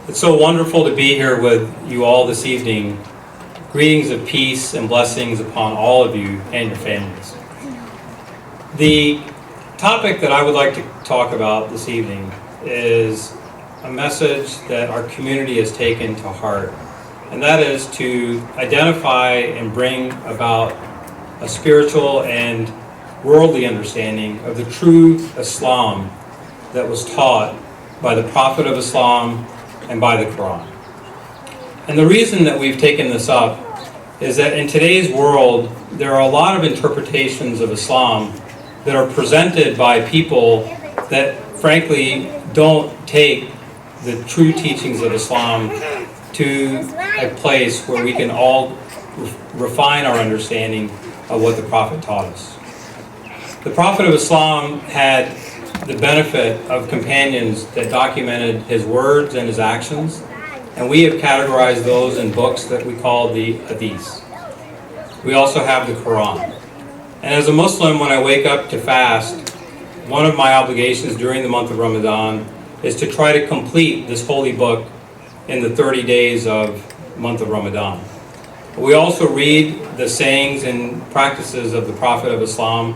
It's so wonderful to be here with you all this evening. Greetings of peace and blessings upon all of you and your families. The topic that I would like to talk about this evening is a message that our community has taken to heart, and that is to identify and bring about a spiritual and worldly understanding of the true Islam that was taught by the Prophet of Islam and by the Quran. And the reason that we've taken this up is that in today's world, there are a lot of interpretations of Islam that are presented by people that frankly don't take the true teachings of Islam to a place where we can all refine our understanding of what the Prophet taught us. The Prophet of Islam had the benefit of companions that documented his words and his actions, and we have categorized those in books that we call the Hadiths. We also have the Quran. And as a Muslim, when I wake up to fast, one of my obligations during the month of Ramadan is to try to complete this holy book in the 30 days of the month of Ramadan. We also read the sayings and practices of the Prophet of Islam,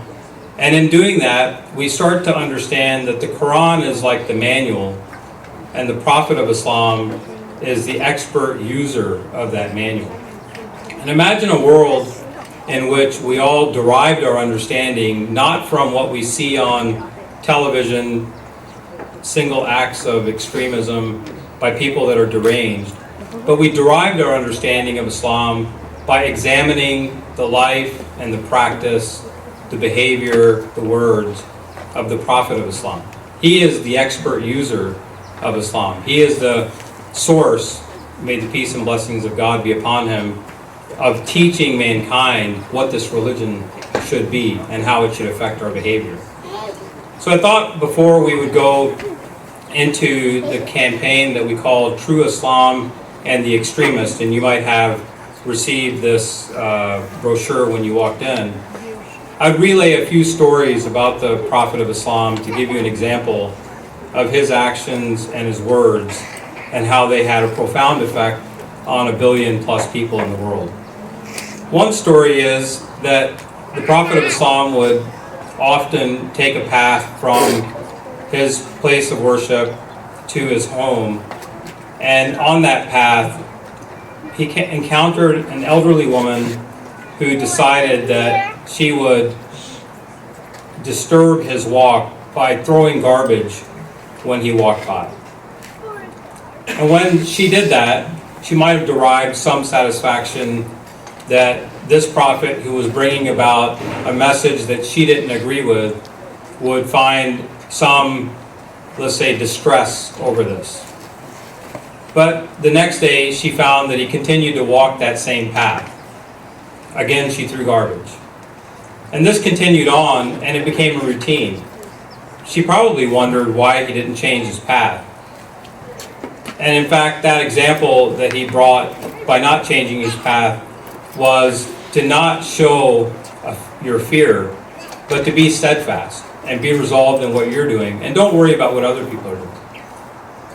and in doing that, we start to understand that the Quran is like the manual, and the Prophet of Islam is the expert user of that manual. And imagine a world in which we all derived our understanding not from what we see on television, single acts of extremism by people that are deranged, but we derived our understanding of Islam by examining the life and the practice, the behavior, the words of the Prophet of Islam. He is the expert user of Islam. He is the source, may the peace and blessings of God be upon him, of teaching mankind what this religion should be and how it should affect our behavior. So I thought before we would go into the campaign that we call True Islam and the Extremist, and you might have received this brochure when you walked in, I'd relay a few stories about the Prophet of Islam to give you an example of his actions and his words and how they had a profound effect on 1 billion plus people in the world. One story is that the Prophet of Islam would often take a path from his place of worship to his home, and on that path he encountered an elderly woman who decided that she would disturb his walk by throwing garbage when he walked by. And when she did that, she might have derived some satisfaction that this prophet, who was bringing about a message that she didn't agree with, would find some, let's say, distress over this. But the next day, she found that he continued to walk that same path. Again, she threw garbage. And this continued on, and it became a routine. She probably wondered why he didn't change his path. And in fact, that example that he brought by not changing his path was to not show your fear, but to be steadfast and be resolved in what you're doing, and don't worry about what other people are doing.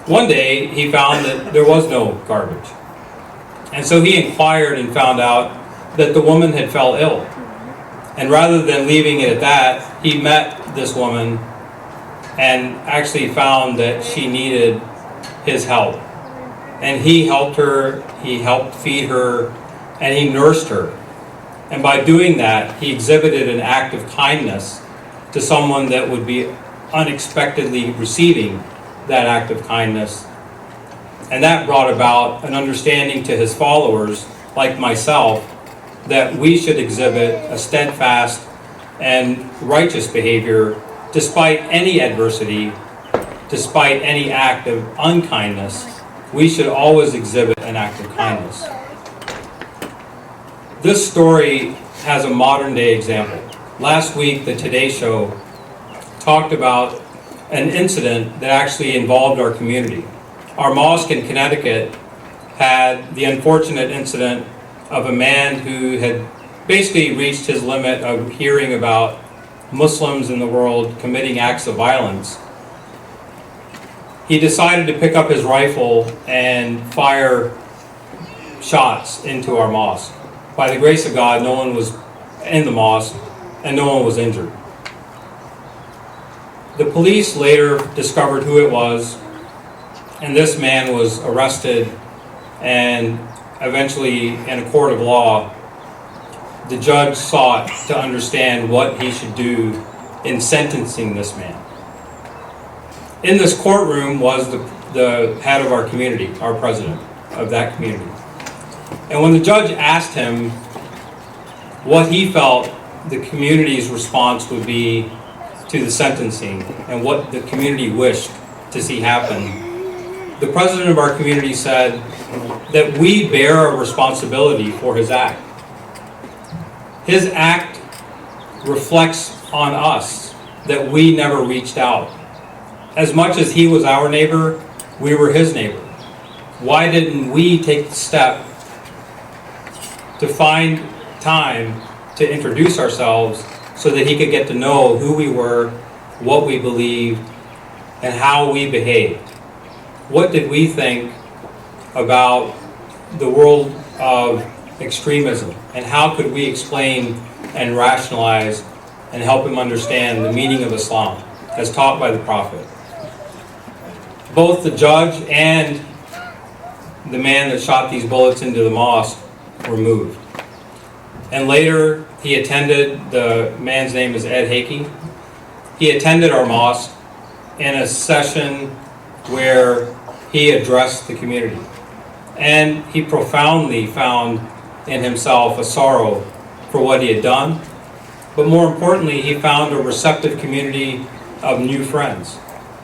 One day, he found that there was no garbage. And so he inquired and found out that the woman had fell ill. And rather than leaving it at that, he met this woman and actually found that she needed his help. And he helped her, he helped feed her, and he nursed her. And by doing that, he exhibited an act of kindness to someone that would be unexpectedly receiving that act of kindness. And that brought about an understanding to his followers, like myself, that we should exhibit a steadfast and righteous behavior despite any adversity, despite any act of unkindness. We should always exhibit an act of kindness. This story has a modern day example. Last week, the Today Show talked about an incident that actually involved our community. Our mosque in Connecticut had the unfortunate incident of a man who had basically reached his limit of hearing about Muslims in the world committing acts of violence. he decided to pick up his rifle and fire shots into our mosque. By the grace of God, no one was in the mosque and no one was injured. The police later discovered who it was, and this man was arrested, and eventually in a court of law, the judge sought to understand what he should do in sentencing this man. In this courtroom was the head of our community, our president of that community. And when the judge asked him what he felt the community's response would be to the sentencing and what the community wished to see happen, the president of our community said that we bear a responsibility for his act. His act reflects on us that we never reached out. As much as he was our neighbor, we were his neighbor. Why didn't we take the step to find time to introduce ourselves so that he could get to know who we were, what we believed, and how we behaved? What did we think about the world of extremism, and how could we explain and rationalize and help him understand the meaning of Islam as taught by the Prophet? Both the judge and the man that shot these bullets into the mosque were moved. And later he attended, the man's name is Ed Hakey, he attended our mosque in a session where he addressed the community. And he profoundly found in himself a sorrow for what he had done. But more importantly, he found a receptive community of new friends.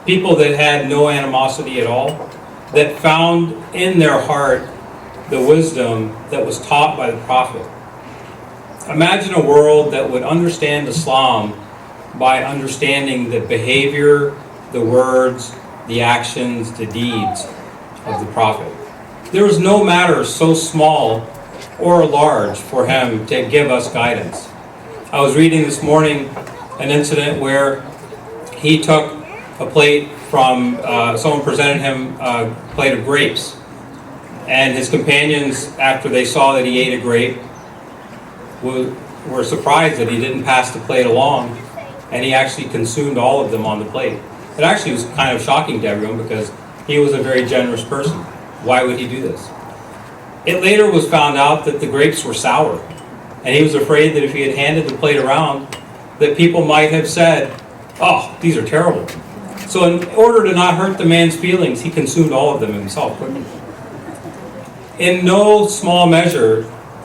People that had no animosity at all, that found in their heart the wisdom that was taught by the Prophet. Imagine a world that would understand Islam by understanding the behavior, the words, the actions, the deeds of the Prophet. There was no matter so small or large for him to give us guidance. I was reading this morning an incident where he took a plate from, someone presented him a plate of grapes, and his companions, after they saw that he ate a grape, were surprised that he didn't pass the plate along, and he actually consumed all of them on the plate. It actually was kind of shocking to everyone because he was a very generous person. Why would he do this? It later was found out that the grapes were sour, and he was afraid that if he had handed the plate around, that people might have said, "Oh, these are terrible." So in order to not hurt the man's feelings, he consumed all of them himself quickly. In no small measure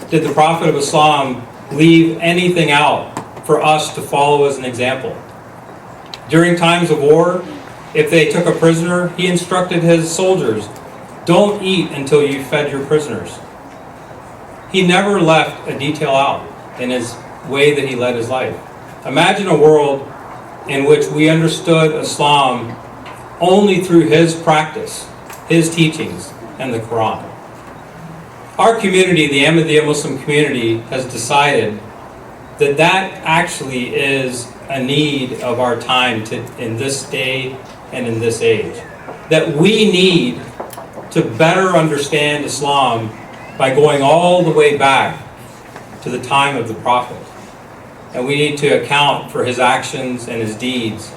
did the Prophet of Islam leave anything out for us to follow as an example. During times of war, if they took a prisoner, he instructed his soldiers, don't eat until you've fed your prisoners. He never left a detail out in his way that he led his life. Imagine a world in which we understood Islam only through his practice, his teachings, and the Quran. Our community, the Ahmadiyya Muslim community, has decided that that actually is a need of our time in this day and in this age. That we need to better understand Islam by going all the way back to the time of the Prophet. And we need to account for his actions and his deeds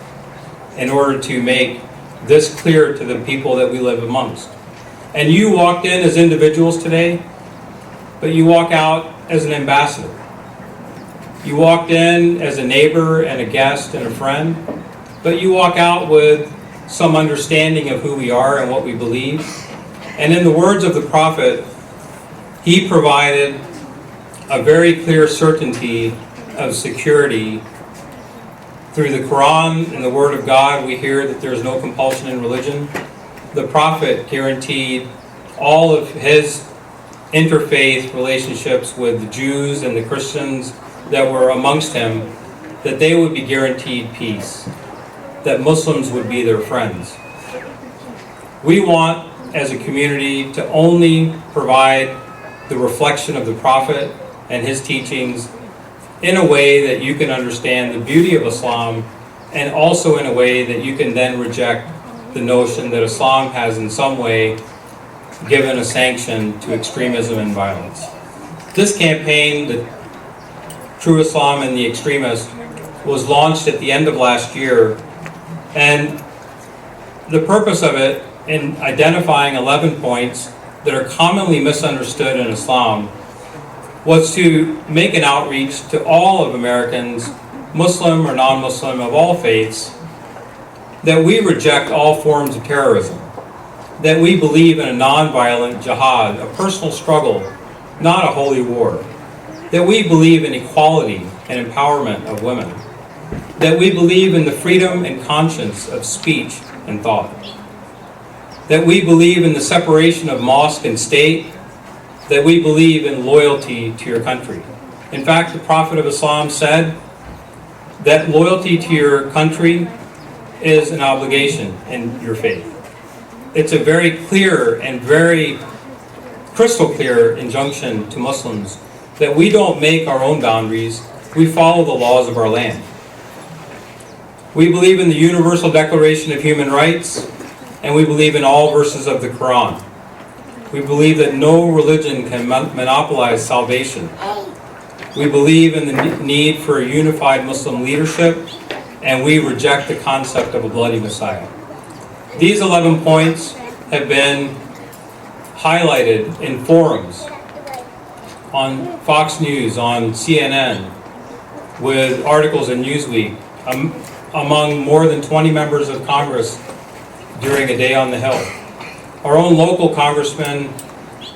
in order to make this clear to the people that we live amongst. And you walked in as individuals today, but you walk out as an ambassador. You walked in as a neighbor and a guest and a friend, but you walk out with some understanding of who we are and what we believe. And in the words of the Prophet, he provided a very clear certainty of security. Through the Quran and the Word of God, we hear that there is no compulsion in religion. The Prophet guaranteed all of his interfaith relationships with the Jews and the Christians that were amongst him, that they would be guaranteed peace, that Muslims would be their friends. We want, as a community, to only provide the reflection of the Prophet and his teachings in a way that you can understand the beauty of Islam, and also in a way that you can then reject the notion that Islam has in some way given a sanction to extremism and violence. This campaign, the True Islam and the Extremist, was launched at the end of last year, and the purpose of it in identifying 11 points that are commonly misunderstood in Islam was to make an outreach to all of Americans, Muslim or non-Muslim, of all faiths, that we reject all forms of terrorism, that we believe in a non-violent jihad, a personal struggle, not a holy war, that we believe in equality and empowerment of women, that we believe in the freedom and conscience of speech and thought, that we believe in the separation of mosque and state, that we believe in loyalty to your country. In fact, the Prophet of Islam said that loyalty to your country is an obligation in your faith. It's a very clear and very crystal clear injunction to Muslims that we don't make our own boundaries, we follow the laws of our land. We believe in the Universal Declaration of Human Rights, and we believe in all verses of the Quran. We believe that no religion can monopolize salvation. We believe in the need for a unified Muslim leadership, and we reject the concept of a bloody Messiah. These 11 points have been highlighted in forums, on Fox News, on CNN, with articles in Newsweek, among more than 20 members of Congress during a day on the Hill. Our own local congressmen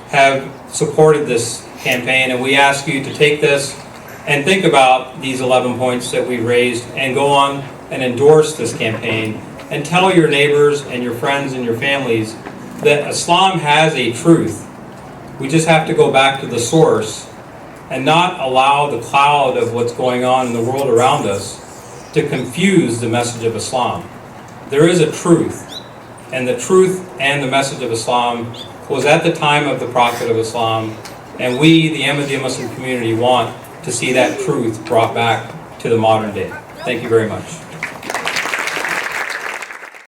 have supported this campaign, and we ask you to take this and think about these 11 points that we raised and go on and endorse this campaign and tell your neighbors and your friends and your families that Islam has a truth. We just have to go back to the source and not allow the cloud of what's going on in the world around us to confuse the message of Islam. There is a truth, and the truth and the message of Islam was at the time of the Prophet of Islam, and we, the Ahmadiyya Muslim community, want to see that truth brought back to the modern day. Thank you very much.